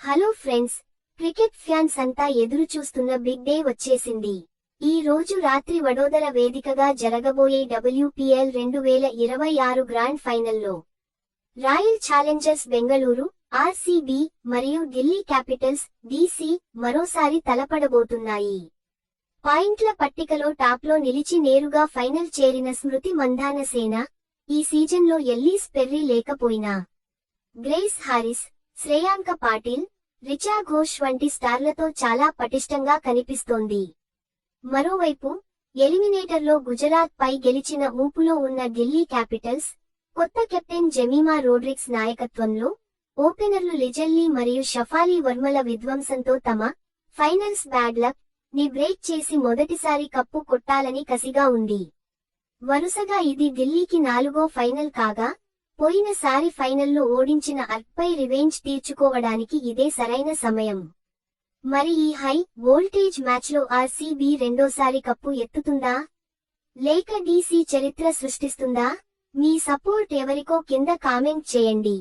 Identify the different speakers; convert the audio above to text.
Speaker 1: Hello friends, cricket fans అంతా ఎదురు చూస్తున్న బిగ్ డే వచ్చేసింది. ఈ రోజు రాత్రి వడోదర వేదికగా జరగబోయే WPL 2026 గ్రాండ్ ఫైనల్లో రాయల్ ఛాలెంజర్స్ బెంగళూరు RCB మరియు ఢిల్లీ క్యాపిటల్స్ DC మరోసారి తలపడబోతున్నాయి. పాయింట్ల పట్టికలో టాప్లో నిలిచి నేరుగా ఫైనల్ చేరిన స్మృతి మంధానసేన ఈ సీజన్లో ఎల్లీస్ పెర్రీ లేకపోయినా గ్రేస్ హారిస్, శ్రేయాంక పాటిల్, రిచా ఘోష్ వంటి స్టార్లతో చాలా పటిష్టంగా కనిపిస్తోంది. మరోవైపు ఎలిమినేటర్లో గుజరాత్ పై గెలిచిన ఊపులో ఉన్న ఢిల్లీ క్యాపిటల్స్ కొత్త కెప్టెన్ జెమీమా రోడ్రిగ్స్ నాయకత్వంలో ఓపెనర్లు లిజెల్లీ మరియు షఫాలీ వర్మల విధ్వంసంతో తమ ఫైనల్స్ బ్యాడ్ లక్ ని బ్రేక్ చేసి మొదటిసారి కప్పు కొట్టాలని కసిగా ఉంది. వరుసగా ఇది ఢిల్లీకి 4వ ఫైనల్ కాగా, పోయినసారి ఫైనల్లో ఓడించిన అర్క్పై రివెంజ్ తీర్చుకోవడానికి ఇదే సరైన సమయం. మరి ఈ హై వోల్టేజ్ మ్యాచ్లో RCB రెండోసారి కప్పు ఎత్తుతుందా లేక DC చరిత్ర సృష్టిస్తుందా? మీ సపోర్ట్ ఎవరికో కింద కామెంట్ చేయండి.